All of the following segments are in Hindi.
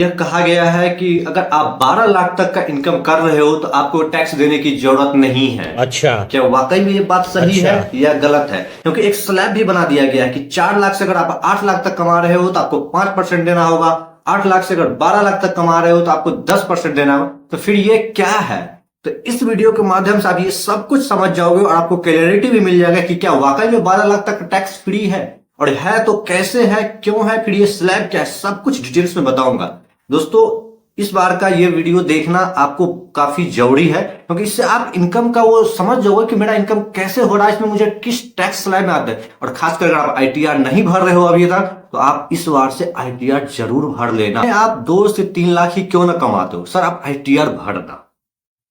यह कहा गया है कि अगर आप 12 लाख तक का इनकम कर रहे हो तो आपको टैक्स देने की जरूरत नहीं है। अच्छा। क्या वाकई में ये बात सही अच्छा। है या गलत है? क्योंकि एक स्लैब भी बना दिया गया है कि 4 लाख से अगर आप 8 लाख तक कमा रहे हो तो आपको 5% देना होगा, 8 लाख से अगर 12 लाख तक कमा रहे हो तो आपको 10% देना होगा। तो फिर ये क्या है? तो इस वीडियो के माध्यम से आप ये सब कुछ समझ जाओगे और आपको क्लैरिटी भी मिल जाएगा कि क्या वाकई में 12 लाख तक टैक्स फ्री है, और है तो कैसे है, क्यों है, फिर ये स्लैब क्या है, सब कुछ डिटेल्स में बताऊंगा। दोस्तों, इस बार का ये वीडियो देखना आपको काफी जरूरी है, क्योंकि इससे आप इनकम का वो समझ जाओगे कि मेरा इनकम कैसे हो रहा है, इसमें मुझे किस टैक्स स्लैब में आता है। और खासकर अगर आप आईटीआर नहीं भर रहे हो अभी तक, तो आप इस बार से आईटीआर जरूर भर लेना। आप 2 से 3 लाख ही क्यों ना कमाते हो, सर आप आईटीआर भरना।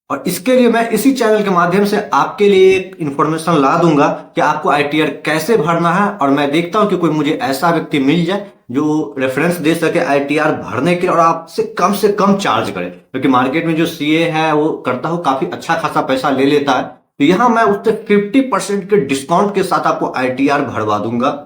और इसके लिए मैं इसी चैनल के माध्यम से आपके लिए एक इंफॉर्मेशन ला दूंगा कि आपको आईटीआर कैसे भरना है। और मैं देखता हूं कि कोई मुझे ऐसा व्यक्ति मिल जाए जो रेफरेंस दे सके आईटीआर भरने के लिए और आपसे कम चार्ज करे, क्योंकि मार्केट में जो सीए है वो करता हूं काफी अच्छा खासा पैसा ले लेता है। तो यहां मैं उससे 50% के डिस्काउंट के साथ आपको आईटीआर भरवा दूंगा।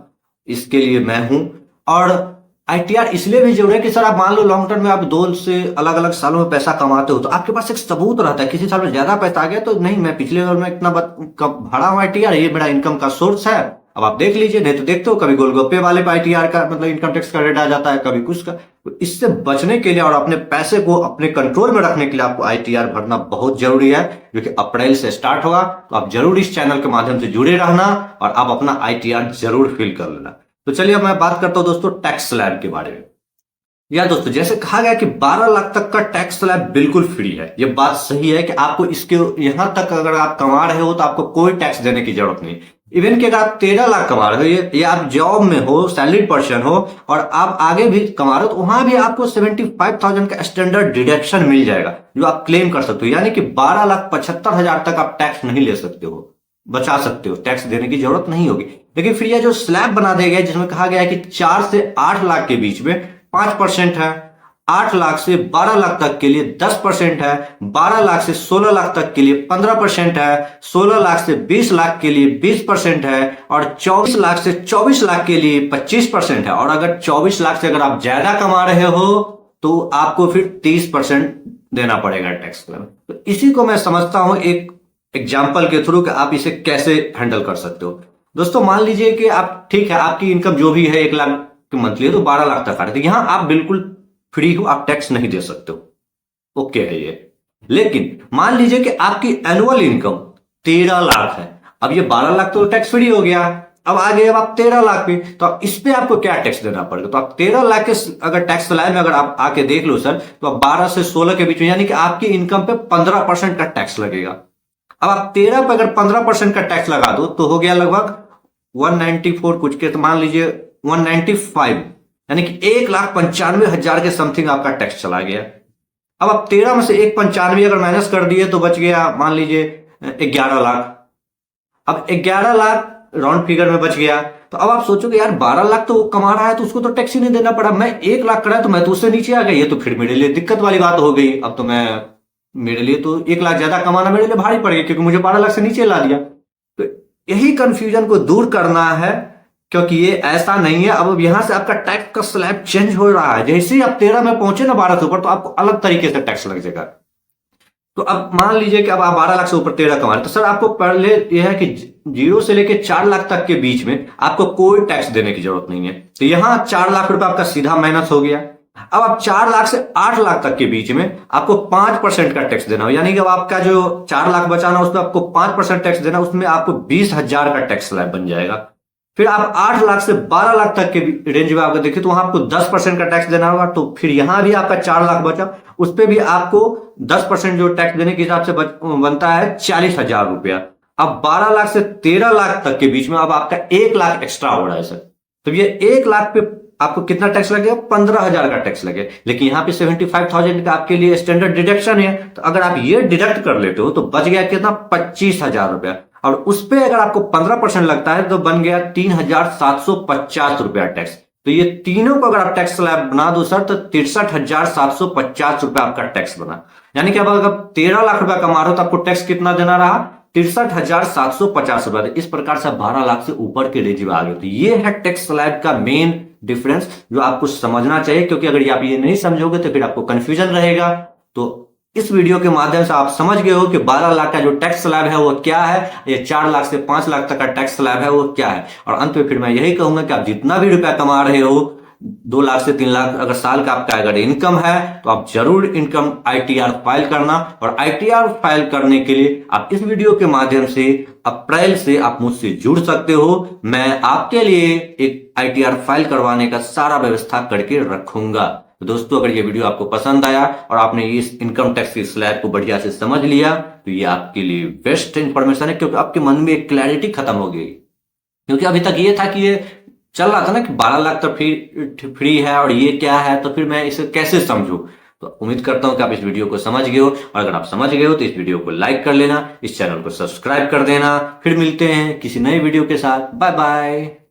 इसके लिए मैं हूं। और आईटीआर इसलिए भी जरूरी है कि सर आप मान लो लॉन्ग टर्म में आप 2 से अलग अलग सालों में पैसा कमाते हो तो आपके पास एक सबूत रहता है। किसी साल में ज्यादा पैसा आ गया तो नहीं, मैं पिछले साल में इतना भरा हूं आईटीआर, ये मेरा इनकम का सोर्स है। अब आप देख लीजिए, नहीं तो देखते हो कभी गोलगप्पे वाले पे आईटीआर का मतलब इनकम टैक्स का रेट आ जाता है, कभी कुछ का। तो इससे बचने के लिए और अपने पैसे को अपने कंट्रोल में रखने के लिए आपको आईटीआर भरना बहुत जरूरी है, जो कि अप्रैल से स्टार्ट होगा। तो आप जरूर इस चैनल के माध्यम से जुड़े रहना और आप अपना आईटीआर जरूर फिल कर लेना। तो चलिए अब मैं बात करता हूं दोस्तों टैक्स स्लैब के बारे में। या दोस्तों, जैसे कहा गया कि 12 लाख तक का टैक्स स्लैब बिल्कुल फ्री है। यह बात सही है कि आपको इसके यहां तक अगर आप कमा रहे हो तो आपको कोई टैक्स देने की जरूरत नहीं। इवन कि अगर आप 13 लाख कमा रहे हो या आप जॉब में हो, सैलरीड पर्सन हो और आप आगे भी कमा रहे हो, तो वहां भी आपको 75,000 का स्टैंडर्ड डिडक्शन मिल जाएगा जो आप क्लेम कर सकते हो। यानी कि 12,75,000 तक आप टैक्स नहीं ले सकते हो, बचा सकते हो, टैक्स देने की जरूरत नहीं होगी। लेकिन फिर यह जो स्लैब बना दिया गया जिसमें कहा गया है कि 4 से 8 लाख के बीच में 5% है, 8 लाख से 12 लाख तक के लिए 10% है, 12 लाख से 16 लाख तक के लिए 15% है, 16 लाख से 20 लाख के लिए 20% है, और 24 लाख से 24 लाख के लिए 25% है। और अगर 24 लाख से अगर आप ज्यादा कमा रहे हो तो आपको फिर 30% देना पड़ेगा टैक्स में। तो इसी को मैं समझता हूं एक एग्जाम्पल के थ्रू कि आप इसे कैसे हैंडल कर सकते हो। दोस्तों, मान लीजिए कि आप, ठीक है, आपकी इनकम जो भी है 1 लाख की मंथली है तो 12 लाख तक आ रही है, यहां आप बिल्कुल फ्री हो, आप टैक्स नहीं दे सकते हो, ओके है ये। लेकिन मान लीजिए कि आपकी एनुअल इनकम 13 लाख है। अब ये 12 लाख तो टैक्स फ्री हो गया, अब आ गए अब आप 13 लाख पे, तो अब इस पे आपको क्या टैक्स देना पड़ेगा? तो आप 13 लाख के अगर टैक्स लाइन में अगर आप आके देख लो सर, तो आप 12 से 16 के बीच में, यानी कि आपकी इनकम पे 15% का टैक्स लगेगा। अब आप 13 पे अगर 15% का टैक्स लगा दो तो हो गया लगभग 194 कुछ के, तो मान लीजिए 195, यानी कि 1,95,000 के समथिंग आपका टैक्स चला गया। अब आप 13 में से 1,95 अगर माइनस कर दिए तो बच गया मान लीजिए 11 लाख। अब 11 लाख राउंड फिगर में बच गया। तो अब आप सोचोगे यार 12 लाख तो कमा रहा है तो उसको तो टैक्स ही नहीं देना पड़ा, मैं 1 लाख करा तो मैं तो उससे नीचे आ गई, ये तो फिर मेरे लिए दिक्कत वाली बात हो गई। अब तो मैं, मेरे लिए तो 1 लाख ज्यादा कमाना मेरे लिए भारी पड़ गया, क्योंकि मुझे 12 लाख से नीचे ला दिया। तो यही कंफ्यूजन को दूर करना है, क्योंकि ये ऐसा नहीं है। अब यहां से आपका टैक्स का स्लैब चेंज हो रहा है। जैसे ही आप 13 में पहुंचे ना 12 से ऊपर, तो आपको अलग तरीके से टैक्स लग जाएगा। तो अब मान लीजिए कि अब आप 12 लाख से ऊपर 13 कमा रहे, तो सर आपको पहले यह है कि 0 से लेकर 4 लाख तक के बीच में आपको कोई टैक्स देने की जरूरत नहीं है। तो यहां 4 लाख रुपए आपका सीधा माइनस हो गया। अब आप 4 लाख से 8 लाख तक के बीच में आपको 5% का टैक्स देना हो, यानी कि अब आपका जो 4 लाख बचाना उसमें आपको 5% टैक्स देना, उसमें आपको 20,000 का टैक्स स्लैब बन जाएगा। फिर आप 8 लाख से 12 लाख तक के रेंज में आपको देखिए तो वहां आपको 10% का टैक्स देना होगा। तो फिर यहां भी आपका 4 लाख बचा, उस पर भी आपको 10% जो टैक्स देने के हिसाब से बनता है 40,000 रुपया। अब 12 लाख से 13 लाख तक के बीच में अब आपका 1 लाख एक्स्ट्रा हो रहा है सर। तो ये 1 लाख पे आपको कितना टैक्स लगेगा? 15,000 का टैक्स लगे। लेकिन यहाँ पे 75,000 का आपके लिए स्टैंडर्ड डिडक्शन है, तो अगर आप ये डिडक्ट कर लेते हो तो बच गया कितना? 25,000 रुपया। और उस पर अगर आपको 15% लगता है तो बन गया 3,750 रुपया टैक्स। तो ये तीनों को अगर आप टैक्स स्लैब बना दो सर, तो 63,750 रुपया आपका टैक्स बना। यानी कि अब अगर 13 लाख रुपया कमा रहे हो तो आपको टैक्स कितना देना रहा? 63,750 रुपया। इस प्रकार से 12 लाख से ऊपर के रेंज में आ गए। तो ये है टैक्स स्लैब का मेन डिफरेंस जो आपको समझना चाहिए, क्योंकि अगर आप ये नहीं समझोगे तो फिर आपको कंफ्यूजन रहेगा। तो इस वीडियो के माध्यम से आप समझ गए हो कि 12 लाख का जो टैक्स स्लैब है वो क्या है, ये 4 लाख से 5 लाख तक का टैक्स स्लैब है वो क्या है। और अंत में फिर मैं यही कहूंगा कि आप जितना भी रुपया कमा रहे हो, 2 लाख से 3 लाख अगर साल का आपका अगर इनकम है, तो आप जरूर इनकम आईटीआर फाइल करना। और आईटीआर फाइल करने के लिए आप इस वीडियो के माध्यम से अप्रैल से आप मुझसे जुड़ सकते हो। मैं आपके लिए एक आईटीआर फाइल करवाने का सारा व्यवस्था करके रखूंगा। तो दोस्तों, अगर ये वीडियो आपको पसंद आया और आपने इस इनकम टैक्स की स्लैब को बढ़िया से समझ लिया, तो ये आपके लिए बेस्ट इंफॉर्मेशन है, क्योंकि आपके मन में एक क्लैरिटी खत्म हो गई। क्योंकि अभी तक ये था कि ये चल रहा था ना कि 12 लाख तक फ्री है और ये क्या है, तो फिर मैं इसे कैसे समझूं। तो उम्मीद करता हूं कि आप इस वीडियो को समझ गए हो, और अगर आप समझ गए हो तो इस वीडियो को लाइक कर लेना, इस चैनल को सब्सक्राइब कर देना। फिर मिलते हैं किसी नए वीडियो के साथ। Bye bye.